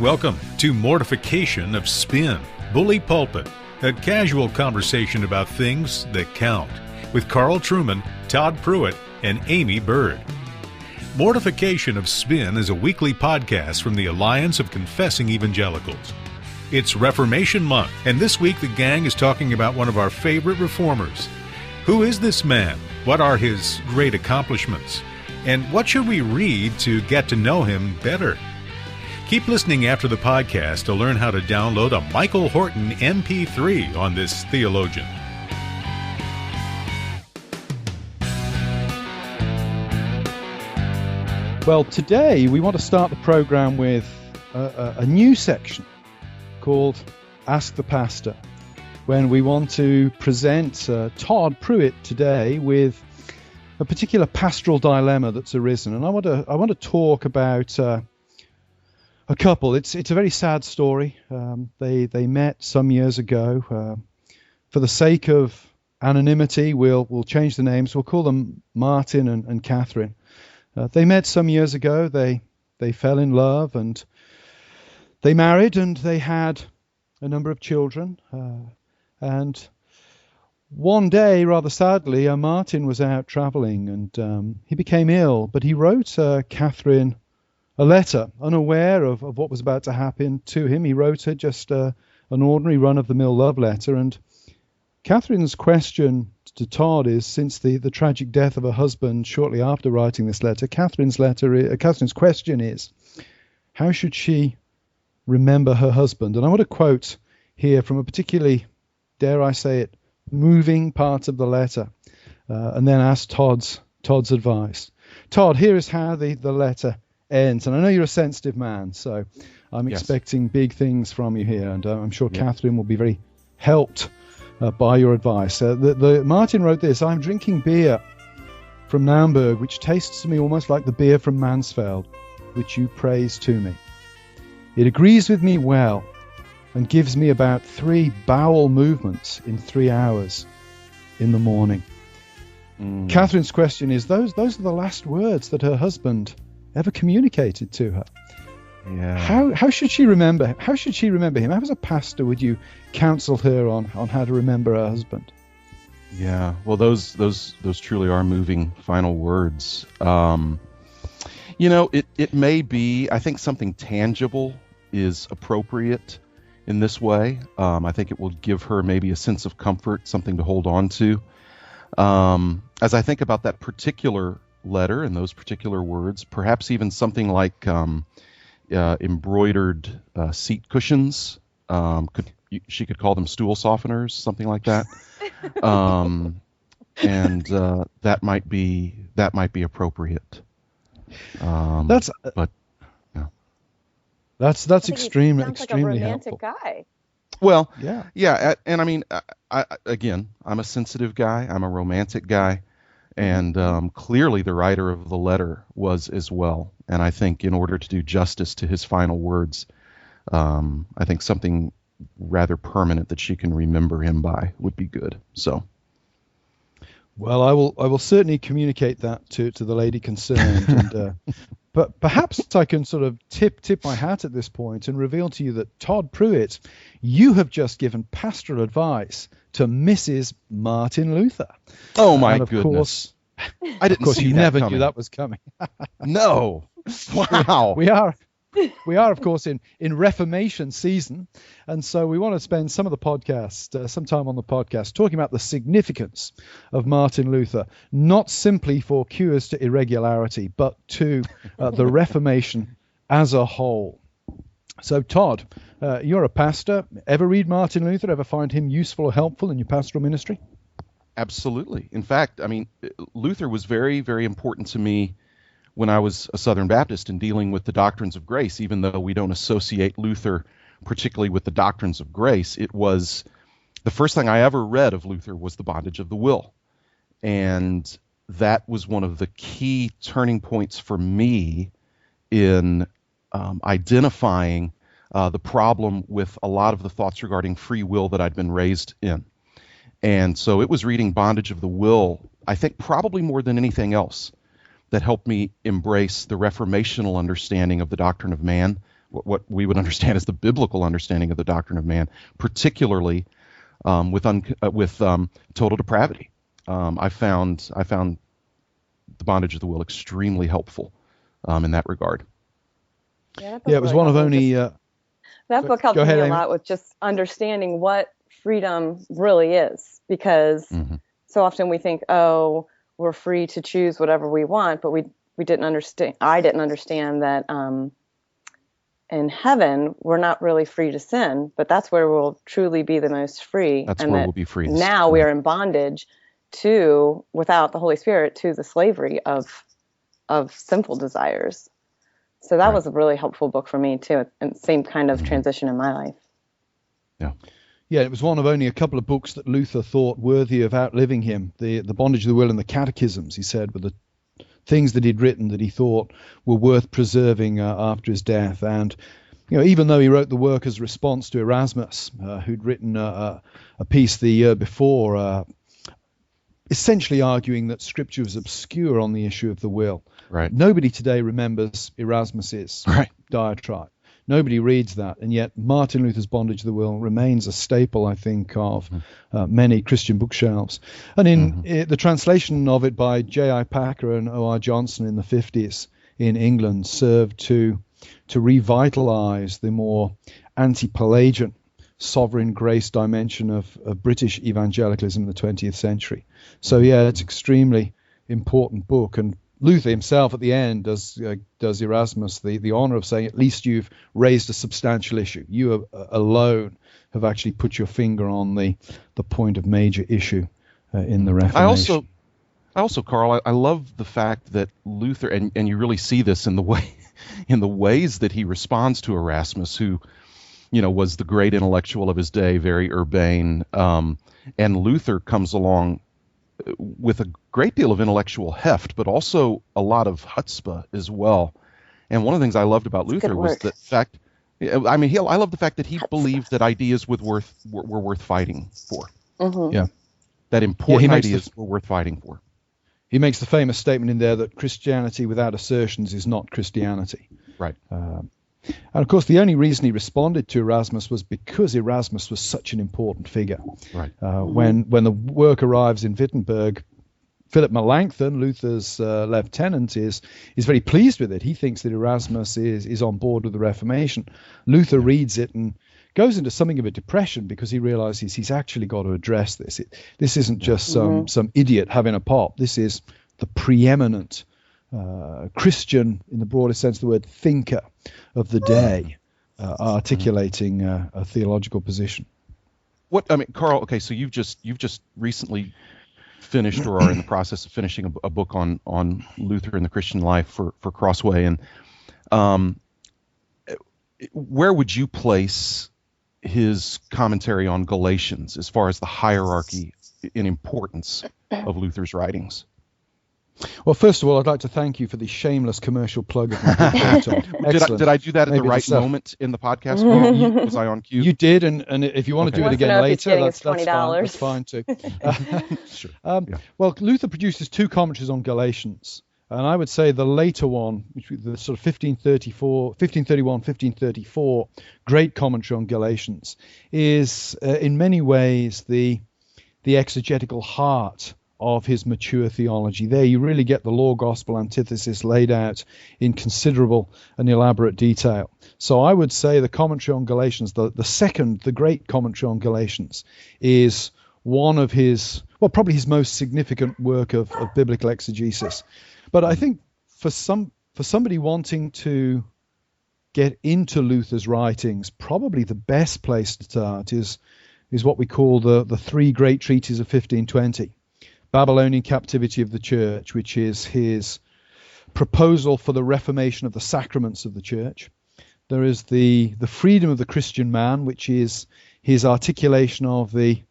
Welcome to Mortification of Spin, Bully Pulpit, a casual conversation about things that count, with Carl Truman, Todd Pruitt, and Amy Bird. Mortification of Spin is a weekly podcast from the Alliance of Confessing Evangelicals. It's Reformation Month, and this week the gang is talking about one of our favorite reformers. Who is this man? What are his great accomplishments? And what should we read to get to know him better? Keep listening after the podcast to learn how to download a Michael Horton MP3 on this theologian. Well, today we want to start the program with a new section called Ask the Pastor, when we want to present Todd Pruitt today with a particular pastoral dilemma that's arisen. And I want to talk about a couple. It's a very sad story. They met some years ago. For the sake of anonymity, we'll change the names. We'll call them Martin and Catherine. They met some years ago. They fell in love and they married, and they had a number of children. And one day, rather sadly, Martin was out traveling and he became ill. But he wrote Catherine a letter, unaware of what was about to happen to him. He wrote her just an ordinary run-of-the-mill love letter. And Catherine's question to Todd is, since the tragic death of her husband shortly after writing this letter, Catherine's question is, how should she remember her husband? And I want to quote here from a particularly, dare I say it, moving part of the letter, and then ask Todd's advice. Todd, here is how the letter ends. And I know you're a sensitive man, so I'm expecting big things from you here, and I'm sure Catherine will be very helped by your advice. Martin wrote this: I'm drinking beer from Naumburg, which tastes to me almost like the beer from Mansfeld, which you praise to me. It agrees with me well and gives me about 3 bowel movements in 3 hours in the morning. Catherine's question is, those are the last words that her husband ever communicated to her. Yeah. How should she remember him? How should she remember him? How, as a pastor, would you counsel her on how to remember her husband? Yeah. Well, those truly are moving final words. It may be, I think something tangible is appropriate in this way. I think it will give her maybe a sense of comfort, something to hold on to. As I think about that particular letter and those particular words, perhaps even something like embroidered seat cushions. She could call them stool softeners, something like that. And that might be appropriate. That's extremely like a romantic helpful. Guy. Well, yeah, and I mean, I'm a sensitive guy. I'm a romantic guy. And clearly the writer of the letter was as well. And I think in order to do justice to his final words, I think something rather permanent that she can remember him by would be good. So, well, I will certainly communicate that to the lady concerned. And, but perhaps I can sort of tip my hat at this point and reveal to you that Todd Pruitt, you have just given pastoral advice to Mrs. Martin Luther. Oh my goodness! Course, I didn't. Of course, see you that never coming. knew that was coming. No. Wow. We are, of course, in Reformation season, and so we want to spend some time on the podcast, talking about the significance of Martin Luther, not simply for cures to irregularity, but to the Reformation as a whole. So, Todd, you're a pastor. Ever read Martin Luther? Ever find him useful or helpful in your pastoral ministry? Absolutely. In fact, I mean, Luther was very, very important to me when I was a Southern Baptist in dealing with the doctrines of grace. Even though we don't associate Luther particularly with the doctrines of grace, it was the first thing I ever read of Luther was The Bondage of the Will. And that was one of the key turning points for me in identifying the problem with a lot of the thoughts regarding free will that I'd been raised in. And so it was reading Bondage of the Will, I think probably more than anything else, that helped me embrace the reformational understanding of the doctrine of man what we would understand as the biblical understanding of the doctrine of man, particularly with total depravity. I found the bondage of the will extremely helpful in that regard. Yeah, Yeah, it was one of only. That book helped Go ahead, me a Amy. lot with just understanding what freedom really is, because so often we think, oh, we're free to choose whatever we want, but we didn't understand. I didn't understand that in heaven we're not really free to sin, but that's where we'll truly be the most free. That's and where that we'll be free. Now we are in bondage to, without the Holy Spirit, to the slavery of sinful desires. So that was a really helpful book for me too, and same kind of transition in my life. Yeah, it was one of only a couple of books that Luther thought worthy of outliving him. The Bondage of the Will and the Catechisms, he said, were the things that he'd written that he thought were worth preserving after his death. And even though he wrote the work as a response to Erasmus, who'd written a piece the year before, essentially arguing that Scripture was obscure on the issue of the will. Right. Nobody today remembers Erasmus's diatribe. Nobody reads that, and yet Martin Luther's Bondage of the Will remains a staple, I think, of many Christian bookshelves. And in the translation of it by J.I. Packer and O.R. Johnson in the 50s in England served to revitalize the more anti-Pelagian sovereign grace dimension of British evangelicalism in the 20th century. So, yeah, it's extremely important book, and Luther himself at the end does Erasmus the honor of saying, at least you've raised a substantial issue. You alone have actually put your finger on the point of major issue in the Reformation. I also, Carl, I love the fact that Luther, and you really see this in the ways that he responds to Erasmus, who was the great intellectual of his day, very urbane, and Luther comes along with a great deal of intellectual heft, but also a lot of chutzpah as well. And one of the things I loved about Luther was the fact, I love the fact that he believed that ideas were worth fighting for. Yeah. That important ideas were worth fighting for. He makes the famous statement in there that Christianity without assertions is not Christianity. Right. And of course, the only reason he responded to Erasmus was because Erasmus was such an important figure. Right. When the work arrives in Wittenberg, Philip Melanchthon, Luther's lieutenant, is very pleased with it. He thinks that Erasmus is on board with the Reformation. Luther reads it and goes into something of a depression because he realizes he's actually got to address this. This isn't just some idiot having a pop. This is the preeminent Christian, in the broadest sense of the word, thinker of the day, articulating a theological position. Carl? Okay, so you've just recently finished or are in the process of finishing a book on Luther and the Christian life for Crossway, and where would you place his commentary on Galatians as far as the hierarchy in importance of Luther's writings? Well, first of all, I'd like to thank you for the shameless commercial plug of my book. Did I do that at the right moment in the podcast? Was I on cue? You did, and if you want to do it again later, that's fine too. Sure. Well, Luther produces two commentaries on Galatians, and I would say the later one, which was the sort of 1531, 1534 great commentary on Galatians, is in many ways the exegetical heart of his mature theology. There you really get the law-gospel antithesis laid out in considerable and elaborate detail. So I would say the commentary on Galatians, the great commentary on Galatians, is one of his, probably his most significant work of biblical exegesis. But I think for somebody wanting to get into Luther's writings, probably the best place to start is what we call the three great treatises of 1520. Babylonian Captivity of the Church, which is his proposal for the reformation of the sacraments of the Church. There is the Freedom of the Christian Man, which is his articulation of the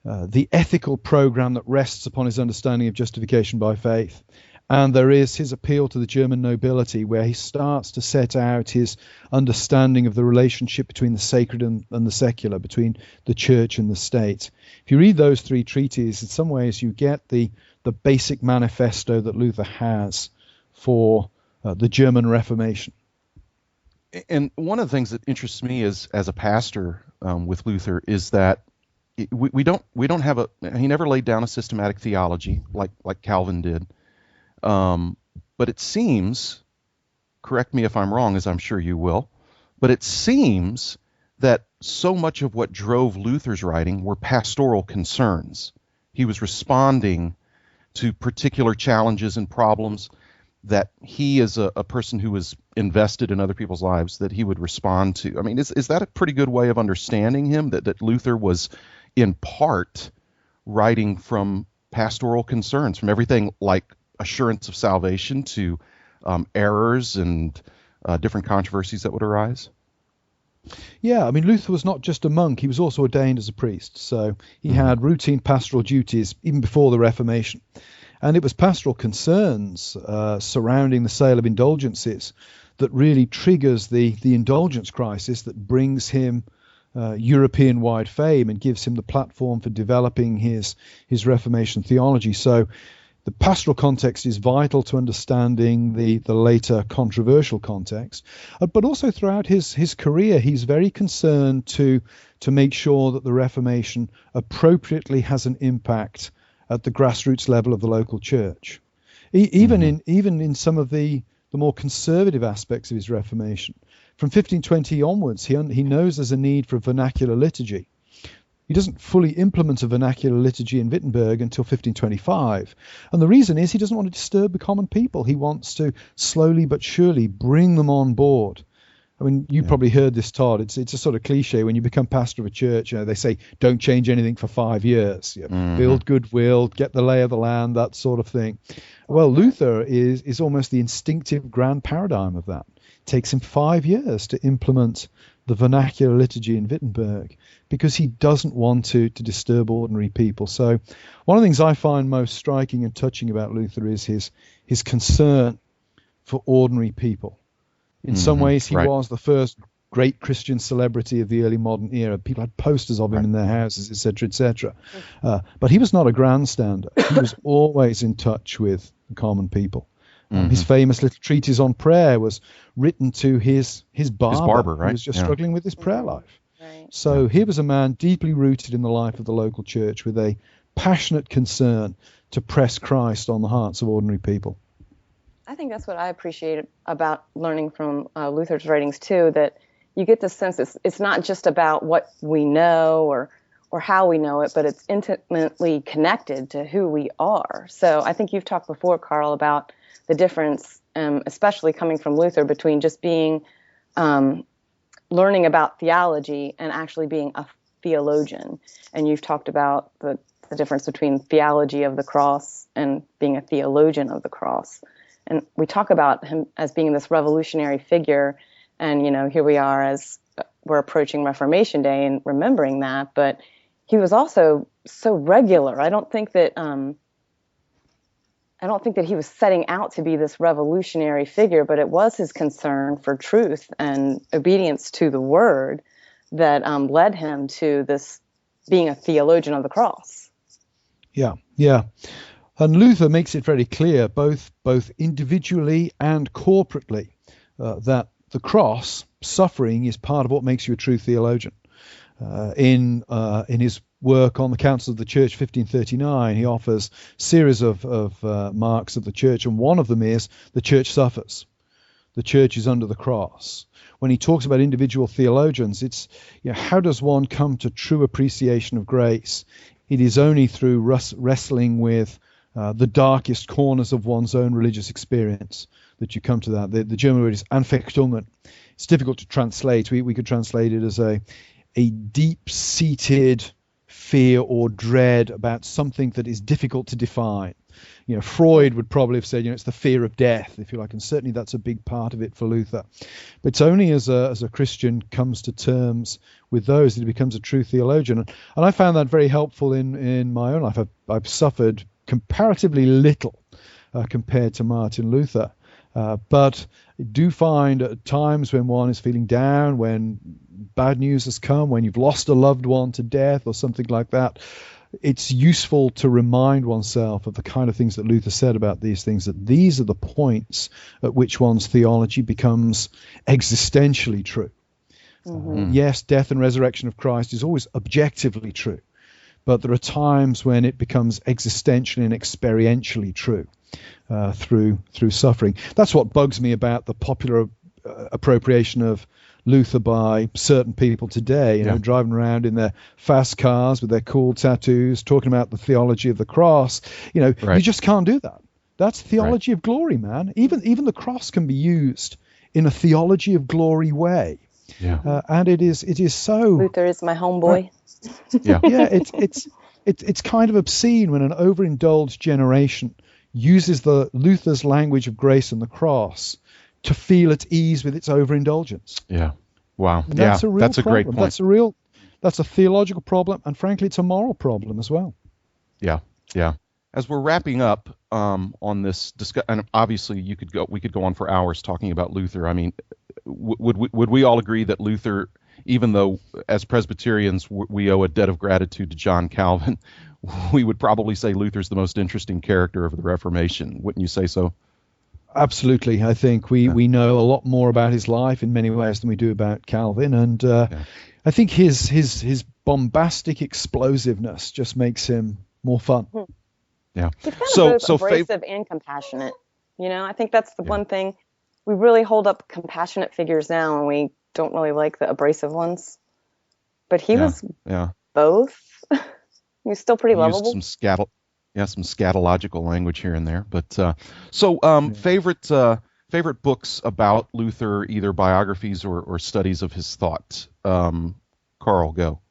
ethical program that rests upon his understanding of justification by faith. And there is his appeal to the German nobility, where he starts to set out his understanding of the relationship between the sacred and the secular, between the church and the state. If you read those three treatises, in some ways you get the basic manifesto that Luther has for the German Reformation. And one of the things that interests me as a pastor with Luther is that we don't have he never laid down a systematic theology like Calvin did, but it seems, correct me if I'm wrong, as I'm sure you will, but it seems that so much of what drove Luther's writing were pastoral concerns. He was responding to particular challenges and problems that he, as a person who was invested in other people's lives, that he would respond to. I mean, is that a pretty good way of understanding him, that Luther was in part writing from pastoral concerns, from everything like assurance of salvation to errors and different controversies that would arise? Yeah, I mean, Luther was not just a monk, he was also ordained as a priest. So he had routine pastoral duties even before the Reformation. And it was pastoral concerns surrounding the sale of indulgences that really triggers the indulgence crisis that brings him European-wide fame and gives him the platform for developing his Reformation theology. So the pastoral context is vital to understanding the later controversial context. But also throughout his career, he's very concerned to make sure that the Reformation appropriately has an impact at the grassroots level of the local church. Even in some of the more conservative aspects of his Reformation. From 1520 onwards, he knows there's a need for a vernacular liturgy. He doesn't fully implement a vernacular liturgy in Wittenberg until 1525. And the reason is he doesn't want to disturb the common people. He wants to slowly but surely bring them on board. I mean, you probably heard this, Todd. It's a sort of cliche. When you become pastor of a church, they say, don't change anything for 5 years. Build goodwill, get the lay of the land, that sort of thing. Well, Luther is almost the instinctive grand paradigm of that. It takes him 5 years to implement the vernacular liturgy in Wittenberg because he doesn't want to disturb ordinary people. So one of the things I find most striking and touching about Luther is his concern for ordinary people. In some ways, he was the first great Christian celebrity of the early modern era. People had posters of him in their houses, etc., etc. But he was not a grandstander. He was always in touch with the common people. His famous little treatise on prayer was written to his barber, right? Who was just struggling with his prayer life. Right. So here was a man deeply rooted in the life of the local church with a passionate concern to press Christ on the hearts of ordinary people. I think that's what I appreciate about learning from Luther's writings too, that you get the sense it's not just about what we know or how we know it, but it's intimately connected to who we are. So I think you've talked before, Carl, about the difference, especially coming from Luther, between just being learning about theology and actually being a theologian. And you've talked about the difference between theology of the cross and being a theologian of the cross. And we talk about him as being this revolutionary figure. And, here we are as we're approaching Reformation Day and remembering that. But he was also so regular. I don't think that he was setting out to be this revolutionary figure, but it was his concern for truth and obedience to the word that led him to this being a theologian of the cross. Yeah. And Luther makes it very clear, both individually and corporately, that the cross, suffering, is part of what makes you a true theologian. In his work on the Council of the Church, 1539, he offers a series of marks of the church, and one of them is the church suffers. The church is under the cross. When he talks about individual theologians, it's how does one come to true appreciation of grace? It is only through wrestling with the darkest corners of one's own religious experience that you come to that. The German word is Anfechtungen. It's difficult to translate. We could translate it as a deep-seated fear or dread about something that is difficult to define. Freud would probably have said, it's the fear of death, if you like, and certainly that's a big part of it for Luther. But it's only as a Christian comes to terms with those that he becomes a true theologian. And I found that very helpful in my own life. I've suffered comparatively little compared to Martin Luther. But I do find at times when one is feeling down, when bad news has come, when you've lost a loved one to death or something like that, it's useful to remind oneself of the kind of things that Luther said about these things, that these are the points at which one's theology becomes existentially true. Yes, death and resurrection of Christ is always objectively true, but there are times when it becomes existentially and experientially true through suffering. That's what bugs me about the popular appropriation of Luther by certain people today, driving around in their fast cars with their cool tattoos, talking about the theology of the cross. You just can't do that. That's theology of glory, man. Even the cross can be used in a theology of glory way. Yeah. And it is so. Luther is my homeboy. It's kind of obscene when an overindulged generation uses the Luther's language of grace and the cross to feel at ease with its overindulgence. Yeah. Wow. And that's a real that's problem. A great point. That's a theological problem, and frankly, it's a moral problem as well. Yeah. Yeah. As we're wrapping up on this discussion, and obviously we could go on for hours talking about Luther. I mean, would we all agree that Luther, even though as Presbyterians we owe a debt of gratitude to John Calvin, we would probably say Luther's the most interesting character of the Reformation? Wouldn't you say so? Absolutely. I think we know a lot more about his life in many ways than we do about Calvin, and I think his bombastic explosiveness just makes him more fun. Yeah. He's kind of both abrasive and compassionate. I think that's the one thing. We really hold up compassionate figures now, and we don't really like the abrasive ones. But he was both. He was still pretty lovable. Used some scatological language here and there. But favorite books about Luther, either biographies or studies of his thought. Carl, go.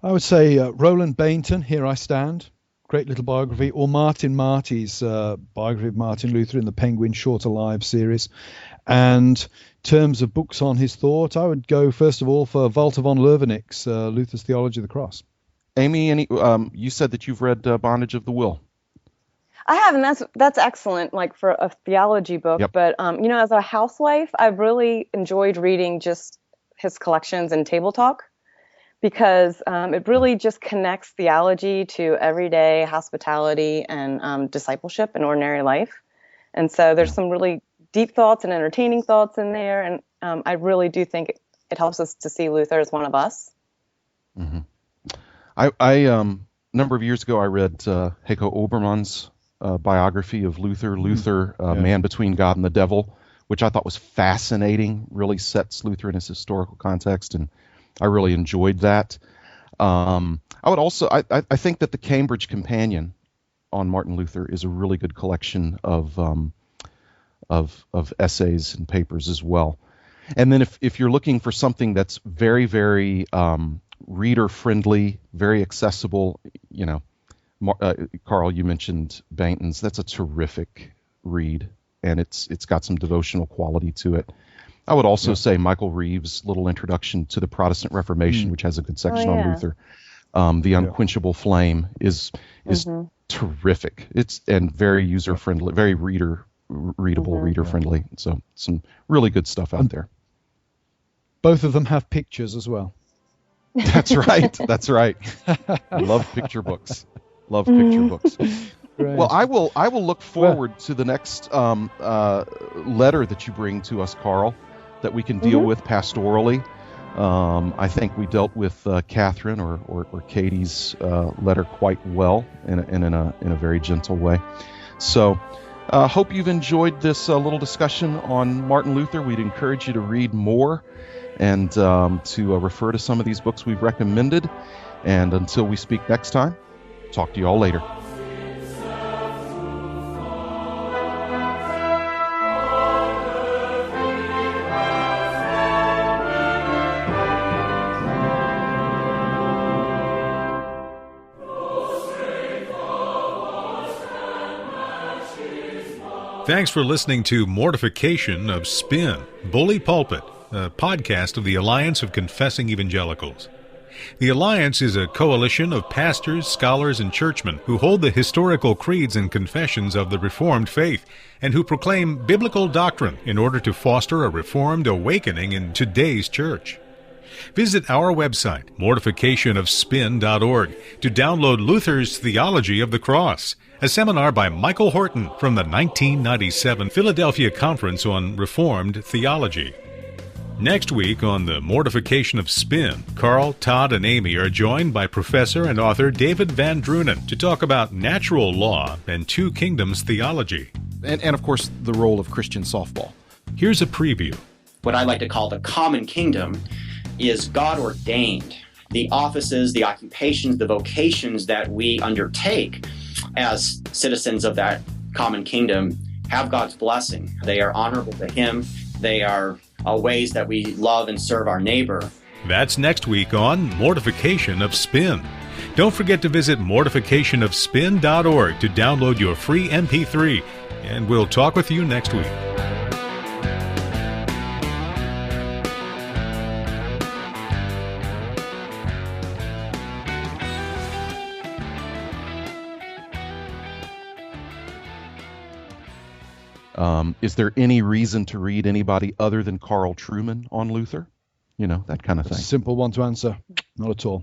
I would say Roland Bainton, Here I Stand. Great little biography, or Martin Marty's biography of Martin Luther in the Penguin Shorter Lives series. And in terms of books on his thought, I would go first of all for Walter von Leuwenhoek's Luther's Theology of the Cross. Amy, you said that you've read Bondage of the Will. I have, and that's excellent, like for a theology book. Yep. But as a housewife, I've really enjoyed reading just his collections and Table Talk, because it really just connects theology to everyday hospitality and discipleship in ordinary life. And so there's some really deep thoughts and entertaining thoughts in there. And I really do think it helps us to see Luther as one of us. Mm-hmm. A number of years ago, I read Heiko Obermann's biography of Luther, Man Between God and the Devil, which I thought was fascinating, really sets Luther in his historical context, and I really enjoyed that. I would also, I think that the Cambridge Companion on Martin Luther is a really good collection of essays and papers as well. And then if you're looking for something that's very, very reader friendly, very accessible, Carl, you mentioned Bainton's. That's a terrific read, and it's got some devotional quality to it. I would also say Michael Reeves' little introduction to the Protestant Reformation, which has a good section on Luther. The Unquenchable Flame is terrific. It's and very user friendly, very readable, reader friendly. So some really good stuff out there. Both of them have pictures as well. That's right. That's right. Love picture books. Love picture books. Right. Well, I will look forward to the next letter that you bring to us, Carl, that we can deal with pastorally. I think we dealt with Catherine or Katie's letter quite well in a very gentle way. So hope you've enjoyed this little discussion on Martin Luther. We'd encourage you to read more and to refer to some of these books we've recommended. And until we speak next time, talk to you all later. Thanks for listening to Mortification of Spin, Bully Pulpit, a podcast of the Alliance of Confessing Evangelicals. The Alliance is a coalition of pastors, scholars, and churchmen who hold the historical creeds and confessions of the Reformed faith and who proclaim biblical doctrine in order to foster a Reformed awakening in today's church. Visit our website, mortificationofspin.org, to download Luther's Theology of the Cross, a seminar by Michael Horton from the 1997 Philadelphia Conference on Reformed Theology. Next week on the Mortification of Spin, Carl, Todd, and Amy are joined by professor and author David Van Drunen to talk about natural law and two kingdoms theology. And of course, the role of Christian softball. Here's a preview. What I like to call the common kingdom is God ordained. The offices, the occupations, the vocations that we undertake as citizens of that common kingdom have God's blessing. They are honorable to Him. They are ways that we love and serve our neighbor. That's next week on Mortification of Spin. Don't forget to visit mortificationofspin.org to download your free MP3, and we'll talk with you next week. Is there any reason to read anybody other than Carl Trueman on Luther? You know, that kind of thing. Simple one to answer. Not at all.